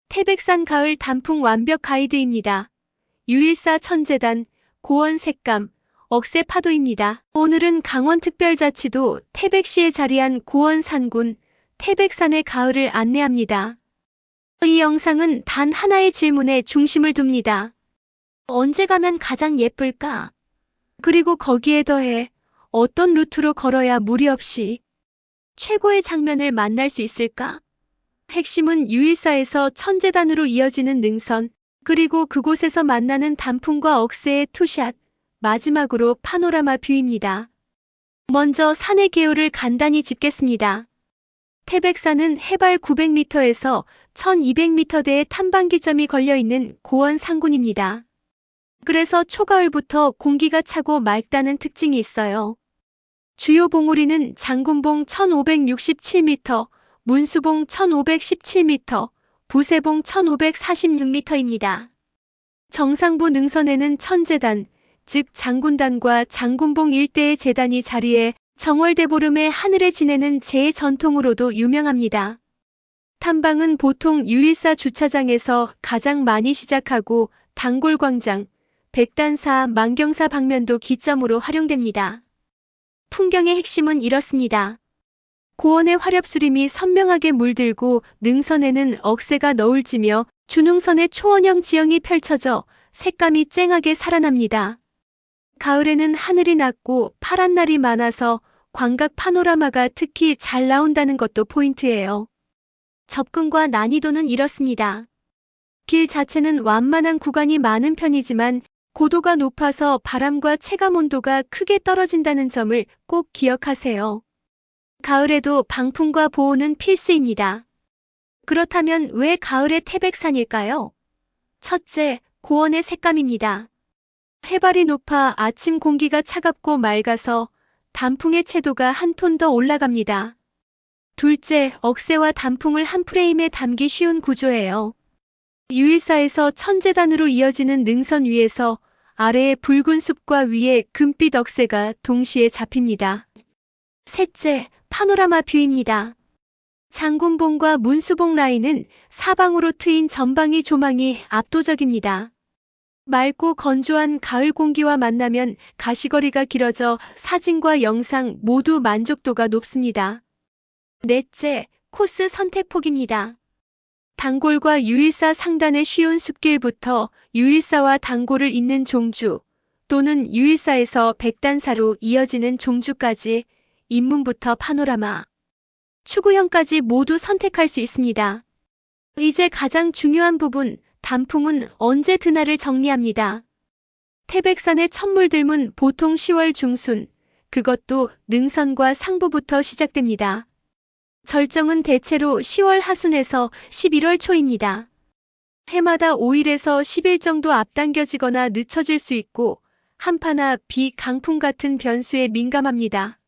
태백산 가을 단풍 완벽 가이드입니다. 유일사 천재단, 고원 색감, 억새 파도입니다. 오늘은 강원특별자치도 태백시에 자리한 고원 산군, 태백산의 가을을 안내합니다. 이 영상은 단 하나의 질문에 중심을 둡니다. 언제 가면 가장 예쁠까? 그리고 거기에 더해 어떤 루트로 걸어야 무리 없이 최고의 장면을 만날 수 있을까? 핵심은 유일사에서 천재단으로 이어지는 능선, 그리고 그곳에서 만나는 단풍과 억새의 투샷, 마지막으로 파노라마 뷰입니다. 먼저 산의 개요를 간단히 짚겠습니다. 태백산은 해발 900m에서 1200m대의 탐방기점이 걸려있는 고원 산군입니다. 그래서 초가을부터 공기가 차고 맑다는 특징이 있어요. 주요 봉우리는 장군봉 1567m, 문수봉 1517m, 부세봉 1546m입니다. 정상부 능선에는 천재단, 즉 장군단과 장군봉 일대의 제단이 자리해 정월대보름에 하늘에 지내는 제의 전통으로도 유명합니다. 탐방은 보통 유일사 주차장에서 가장 많이 시작하고 단골광장, 백단사, 만경사 방면도 기점으로 활용됩니다. 풍경의 핵심은 이렇습니다. 고원의 화렵수림이 선명하게 물들고 능선에는 억새가 너울지며 주능선의 초원형 지형이 펼쳐져 색감이 쨍하게 살아납니다. 가을에는 하늘이 낮고 파란 날이 많아서 광각 파노라마가 특히 잘 나온다는 것도 포인트예요. 접근과 난이도는 이렇습니다. 길 자체는 완만한 구간이 많은 편이지만 고도가 높아서 바람과 체감 온도가 크게 떨어진다는 점을 꼭 기억하세요. 가을에도 방풍과 보호는 필수입니다. 그렇다면 왜 가을의 태백산일까요? 첫째, 고원의 색감입니다. 해발이 높아 아침 공기가 차갑고 맑아서 단풍의 채도가 한 톤 더 올라갑니다. 둘째, 억새와 단풍을 한 프레임에 담기 쉬운 구조예요. 유일사에서 천재단으로 이어지는 능선 위에서 아래의 붉은 숲과 위에 금빛 억새가 동시에 잡힙니다. 셋째, 파노라마 뷰입니다. 장군봉과 문수봉 라인은 사방으로 트인 전방위 조망이 압도적입니다. 맑고 건조한 가을 공기와 만나면 가시거리가 길어져 사진과 영상 모두 만족도가 높습니다. 넷째, 코스 선택폭입니다. 단골과 유일사 상단의 쉬운 숲길부터 유일사와 단골을 잇는 종주, 또는 유일사에서 백단사로 이어지는 종주까지 입문부터 파노라마, 추구형까지 모두 선택할 수 있습니다. 이제 가장 중요한 부분, 단풍은 언제 드나를 정리합니다. 태백산의 첫물들문 보통 10월 중순, 그것도 능선과 상부부터 시작됩니다. 절정은 대체로 10월 하순에서 11월 초입니다. 해마다 5일에서 10일 정도 앞당겨지거나 늦춰질 수 있고 한파나 비, 강풍 같은 변수에 민감합니다.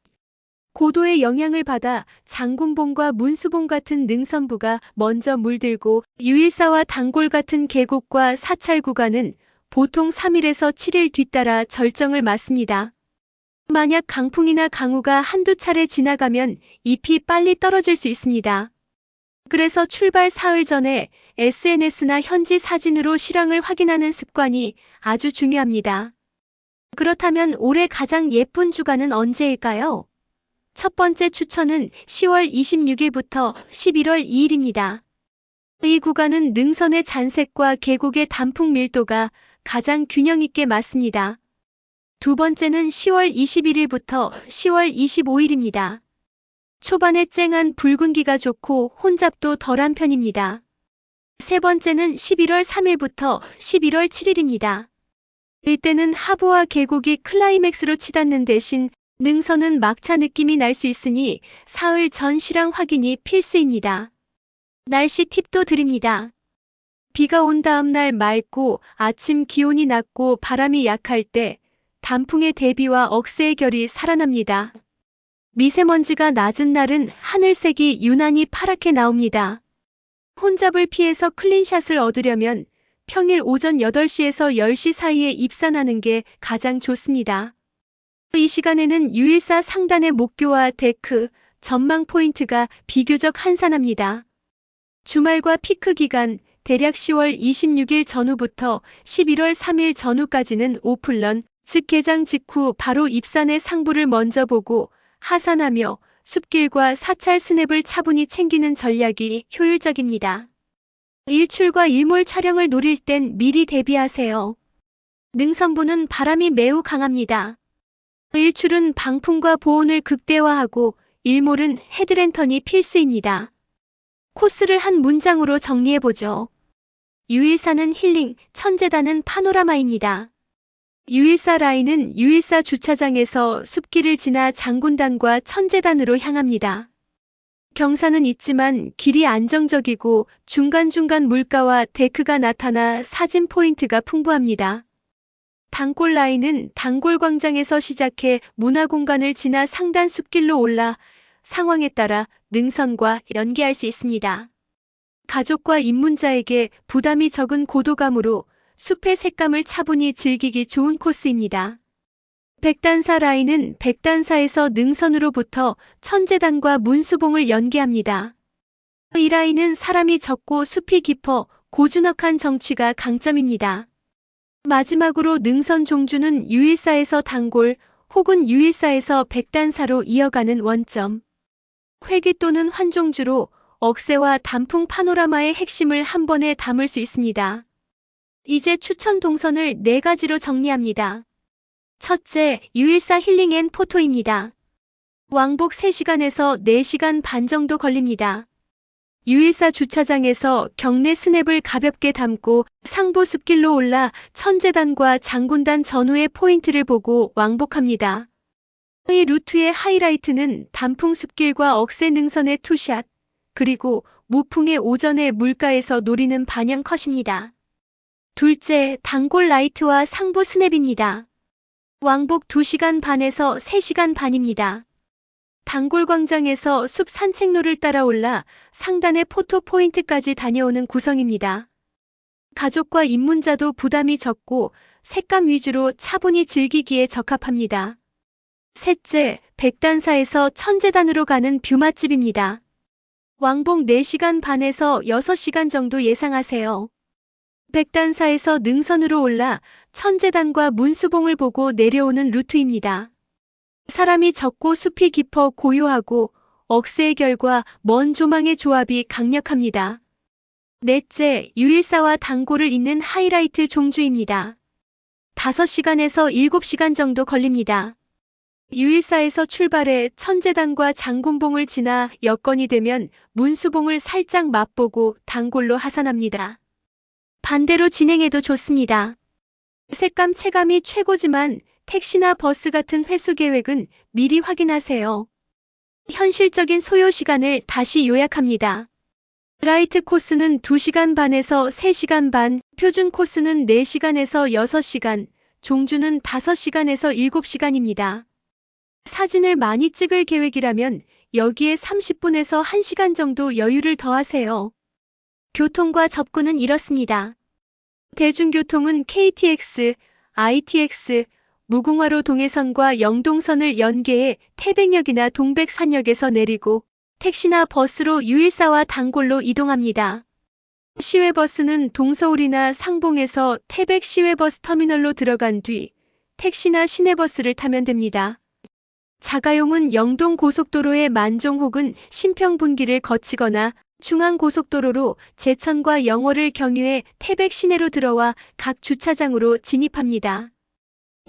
고도의 영향을 받아 장군봉과 문수봉 같은 능선부가 먼저 물들고 유일사와 단골 같은 계곡과 사찰 구간은 보통 3일에서 7일 뒤따라 절정을 맞습니다. 만약 강풍이나 강우가 한두 차례 지나가면 잎이 빨리 떨어질 수 있습니다. 그래서 출발 사흘 전에 SNS나 현지 사진으로 실황을 확인하는 습관이 아주 중요합니다. 그렇다면 올해 가장 예쁜 주간은 언제일까요? 첫 번째 추천은 10월 26일부터 11월 2일입니다. 이 구간은 능선의 잔색과 계곡의 단풍 밀도가 가장 균형 있게 맞습니다. 두 번째는 10월 21일부터 10월 25일입니다. 초반에 쨍한 붉은기가 좋고 혼잡도 덜한 편입니다. 세 번째는 11월 3일부터 11월 7일입니다. 이때는 하부와 계곡이 클라이맥스로 치닫는 대신 능선은 막차 느낌이 날 수 있으니 사흘 전 실황 확인이 필수입니다. 날씨 팁도 드립니다. 비가 온 다음 날 맑고 아침 기온이 낮고 바람이 약할 때 단풍의 대비와 억새의 결이 살아납니다. 미세먼지가 낮은 날은 하늘색이 유난히 파랗게 나옵니다. 혼잡을 피해서 클린샷을 얻으려면 평일 오전 8시에서 10시 사이에 입산하는 게 가장 좋습니다. 이 시간에는 유일사 상단의 목교와 데크, 전망 포인트가 비교적 한산합니다. 주말과 피크 기간, 대략 10월 26일 전후부터 11월 3일 전후까지는 오픈런, 즉 개장 직후 바로 입산의 상부를 먼저 보고 하산하며 숲길과 사찰 스냅을 차분히 챙기는 전략이 효율적입니다. 일출과 일몰 촬영을 노릴 땐 미리 대비하세요. 능선부는 바람이 매우 강합니다. 일출은 방풍과 보온을 극대화하고 일몰은 헤드랜턴이 필수입니다. 코스를 한 문장으로 정리해보죠. 유일사는 힐링, 천재단은 파노라마입니다. 유일사 라인은 유일사 주차장에서 숲길을 지나 장군단과 천재단으로 향합니다. 경사는 있지만 길이 안정적이고 중간중간 물가와 데크가 나타나 사진 포인트가 풍부합니다. 단골 라인은 단골 광장에서 시작해 문화공간을 지나 상단 숲길로 올라 상황에 따라 능선과 연계할 수 있습니다. 가족과 입문자에게 부담이 적은 고도감으로 숲의 색감을 차분히 즐기기 좋은 코스입니다. 백단사 라인은 백단사에서 능선으로부터 천재단과 문수봉을 연계합니다. 이 라인은 사람이 적고 숲이 깊어 고즈넉한 정취가 강점입니다. 마지막으로 능선 종주는 유일사에서 단골 혹은 유일사에서 백단사로 이어가는 원점. 회귀 또는 환종주로 억새와 단풍 파노라마의 핵심을 한 번에 담을 수 있습니다. 이제 추천 동선을 4가지로 정리합니다. 첫째, 유일사 힐링 앤 포토입니다. 왕복 3시간에서 4시간 반 정도 걸립니다. 유일사 주차장에서 경내 스냅을 가볍게 담고 상부 숲길로 올라 천재단과 장군단 전후의 포인트를 보고 왕복합니다. 이 루트의 하이라이트는 단풍 숲길과 억새 능선의 투샷, 그리고 무풍의 오전의 물가에서 노리는 반영 컷입니다. 둘째, 단골 라이트와 상부 스냅입니다. 왕복 2시간 반에서 3시간 반입니다. 단골 광장에서 숲 산책로를 따라 올라 상단의 포토 포인트까지 다녀오는 구성입니다. 가족과 입문자도 부담이 적고 색감 위주로 차분히 즐기기에 적합합니다. 셋째, 백단사에서 천재단으로 가는 뷰 맛집입니다. 왕복 4시간 반에서 6시간 정도 예상하세요. 백단사에서 능선으로 올라 천재단과 문수봉을 보고 내려오는 루트입니다. 사람이 적고 숲이 깊어 고요하고 억새의 결과 먼 조망의 조합이 강력합니다. 넷째, 유일사와 단골을 잇는 하이라이트 종주입니다. 5시간에서 7시간 정도 걸립니다. 유일사에서 출발해 천재단과 장군봉을 지나 여건이 되면 문수봉을 살짝 맛보고 단골로 하산합니다. 반대로 진행해도 좋습니다. 색감 체감이 최고지만 택시나 버스 같은 회수 계획은 미리 확인하세요. 현실적인 소요 시간을 다시 요약합니다. 라이트 코스는 2시간 반에서 3시간 반, 표준 코스는 4시간에서 6시간, 종주는 5시간에서 7시간입니다. 사진을 많이 찍을 계획이라면 여기에 30분에서 1시간 정도 여유를 더하세요. 교통과 접근은 이렇습니다. 대중교통은 KTX, ITX, 무궁화로 동해선과 영동선을 연계해 태백역이나 동백산역에서 내리고 택시나 버스로 유일사와 단골로 이동합니다. 시외버스는 동서울이나 상봉에서 태백 시외버스 터미널로 들어간 뒤 택시나 시내버스를 타면 됩니다. 자가용은 영동 고속도로의 만종 혹은 신평 분기를 거치거나 중앙고속도로로 제천과 영월을 경유해 태백 시내로 들어와 각 주차장으로 진입합니다.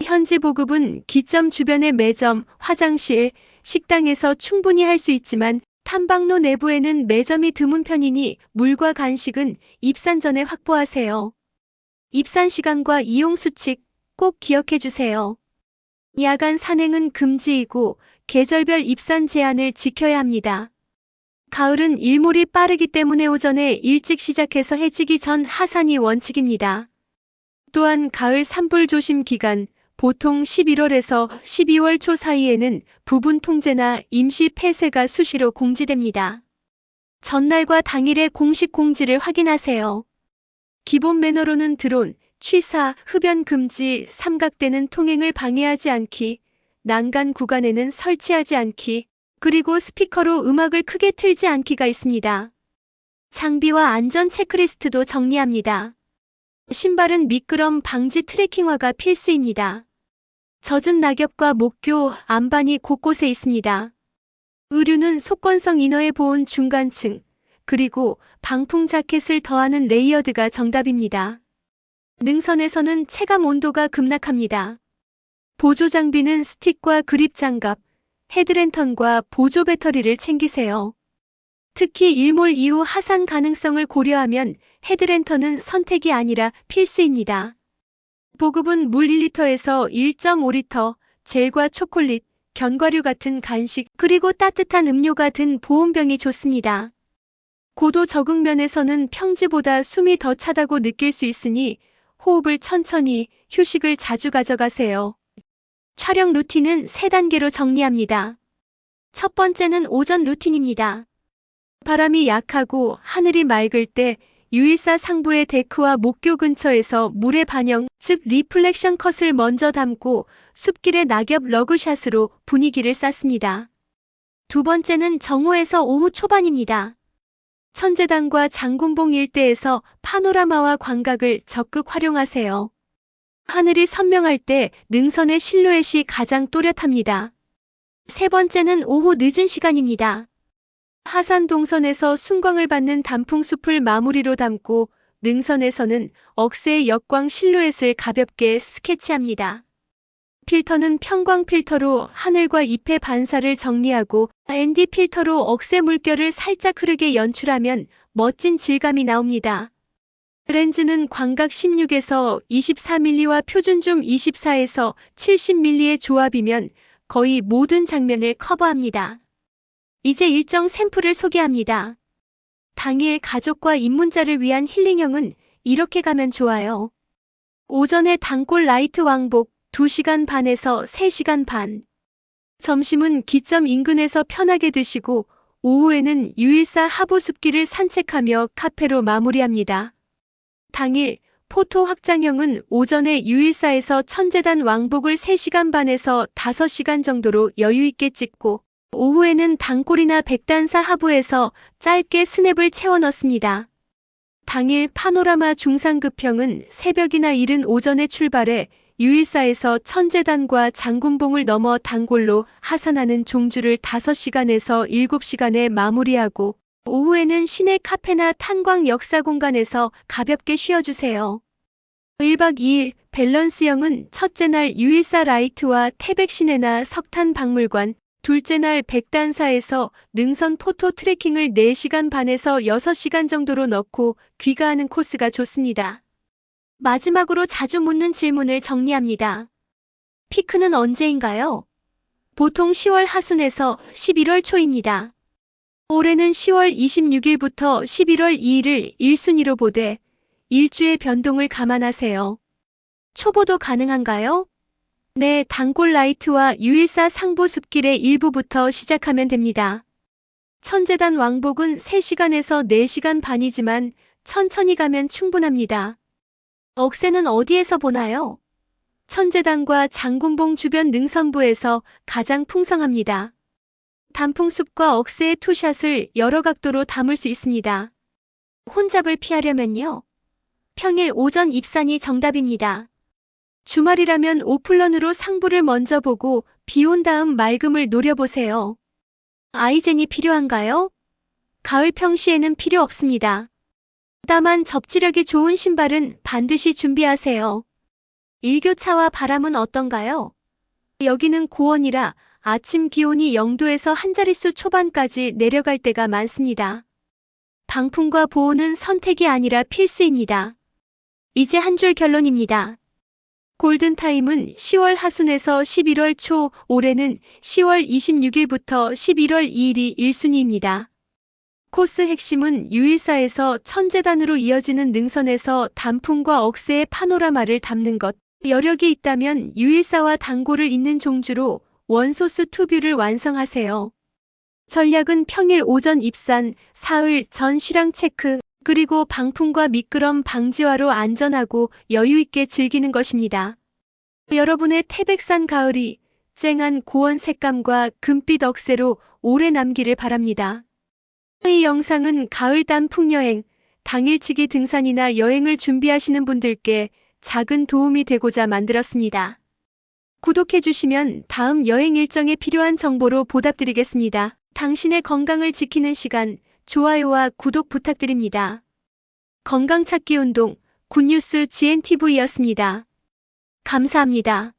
현지 보급은 기점 주변의 매점, 화장실, 식당에서 충분히 할 수 있지만 탐방로 내부에는 매점이 드문 편이니 물과 간식은 입산 전에 확보하세요. 입산 시간과 이용 수칙 꼭 기억해 주세요. 야간 산행은 금지이고 계절별 입산 제한을 지켜야 합니다. 가을은 일몰이 빠르기 때문에 오전에 일찍 시작해서 해지기 전 하산이 원칙입니다. 또한 가을 산불 조심 기간, 보통 11월에서 12월 초 사이에는 부분 통제나 임시 폐쇄가 수시로 공지됩니다. 전날과 당일의 공식 공지를 확인하세요. 기본 매너로는 드론, 취사, 흡연 금지, 삼각대는 통행을 방해하지 않기, 난간 구간에는 설치하지 않기, 그리고 스피커로 음악을 크게 틀지 않기가 있습니다. 장비와 안전 체크리스트도 정리합니다. 신발은 미끄럼 방지 트레킹화가 필수입니다. 젖은 낙엽과 목교, 안반이 곳곳에 있습니다. 의류는 속건성 이너에 보온 중간층, 그리고 방풍 자켓을 더하는 레이어드가 정답입니다. 능선에서는 체감 온도가 급락합니다. 보조 장비는 스틱과 그립 장갑, 헤드랜턴과 보조 배터리를 챙기세요. 특히 일몰 이후 하산 가능성을 고려하면 헤드랜턴은 선택이 아니라 필수입니다. 보급은 물 1리터에서 1.5리터, 젤과 초콜릿, 견과류 같은 간식, 그리고 따뜻한 음료가 든 보온병이 좋습니다. 고도 적응면에서는 평지보다 숨이 더 차다고 느낄 수 있으니 호흡을 천천히, 휴식을 자주 가져가세요. 촬영 루틴은 3단계로 정리합니다. 첫 번째는 오전 루틴입니다. 바람이 약하고 하늘이 맑을 때 U14 상부의 데크와 목교 근처에서 물의 반영, 즉 리플렉션 컷을 먼저 담고 숲길의 낙엽 러그샷으로 분위기를 쌌습니다. 두 번째는 정오에서 오후 초반입니다. 천재단과 장군봉 일대에서 파노라마와 광각을 적극 활용하세요. 하늘이 선명할 때 능선의 실루엣이 가장 또렷합니다. 세 번째는 오후 늦은 시간입니다. 하산 동선에서 순광을 받는 단풍숲을 마무리로 담고 능선에서는 억새의 역광 실루엣을 가볍게 스케치합니다. 필터는 평광 필터로 하늘과 잎의 반사를 정리하고 ND 필터로 억새 물결을 살짝 흐르게 연출하면 멋진 질감이 나옵니다. 렌즈는 광각 16에서 24mm와 표준줌 24에서 70mm의 조합이면 거의 모든 장면을 커버합니다. 이제 일정 샘플을 소개합니다. 당일 가족과 입문자를 위한 힐링형은 이렇게 가면 좋아요. 오전에 단골 라이트 왕복 2시간 반에서 3시간 반. 점심은 기점 인근에서 편하게 드시고 오후에는 U14 하부 숲길을 산책하며 카페로 마무리합니다. 당일 포토 확장형은 오전에 U14에서 천재단 왕복을 3시간 반에서 5시간 정도로 여유있게 찍고 오후에는 단골이나 백단사 하부에서 짧게 스냅을 채워 넣습니다. 당일 파노라마 중상급형은 새벽이나 이른 오전에 출발해 U14에서 천재단과 장군봉을 넘어 단골로 하산하는 종주를 5시간에서 7시간에 마무리하고 오후에는 시내 카페나 탄광 역사공간에서 가볍게 쉬어주세요. 1박 2일 밸런스형은 첫째 날 U14 라이트와 태백 시내나 석탄 박물관, 둘째 날 백단사에서 능선 포토 트레킹을 4시간 반에서 6시간 정도로 넣고 귀가하는 코스가 좋습니다. 마지막으로 자주 묻는 질문을 정리합니다. 피크는 언제인가요? 보통 10월 하순에서 11월 초입니다. 올해는 10월 26일부터 11월 2일을 1순위로 보되 일주의 변동을 감안하세요. 초보도 가능한가요? 네, 단골 라이트와 U14 상부 숲길의 일부부터 시작하면 됩니다. 천재단 왕복은 3시간에서 4시간 반이지만 천천히 가면 충분합니다. 억새는 어디에서 보나요? 천재단과 장군봉 주변 능선부에서 가장 풍성합니다. 단풍숲과 억새의 투샷을 여러 각도로 담을 수 있습니다. 혼잡을 피하려면요. 평일 오전 입산이 정답입니다. 주말이라면 오플런으로 상부를 먼저 보고 비 온 다음 맑음을 노려보세요. 아이젠이 필요한가요? 가을 평시에는 필요 없습니다. 다만 접지력이 좋은 신발은 반드시 준비하세요. 일교차와 바람은 어떤가요? 여기는 고원이라 아침 기온이 0도에서 한 자릿수 초반까지 내려갈 때가 많습니다. 방풍과 보호는 선택이 아니라 필수입니다. 이제 한 줄 결론입니다. 골든타임은 10월 하순에서 11월 초, 올해는 10월 26일부터 11월 2일이 1순위입니다. 코스 핵심은 U14에서 천재단으로 이어지는 능선에서 단풍과 억새의 파노라마를 담는 것. 여력이 있다면 U14와 단골을 잇는 종주로 원소스 투뷰를 완성하세요. 전략은 평일 오전 입산, 사흘 전 실황 체크, 그리고 방풍과 미끄럼 방지화로 안전하고 여유있게 즐기는 것입니다. 여러분의 태백산 가을이 쨍한 고원 색감과 금빛 억새로 오래 남기를 바랍니다. 이 영상은 가을 단풍여행, 당일치기 등산이나 여행을 준비하시는 분들께 작은 도움이 되고자 만들었습니다. 구독해주시면 다음 여행 일정에 필요한 정보로 보답드리겠습니다. 당신의 건강을 지키는 시간, 좋아요와 구독 부탁드립니다. 건강찾기 운동, 굿뉴스 GNTV였습니다. 감사합니다.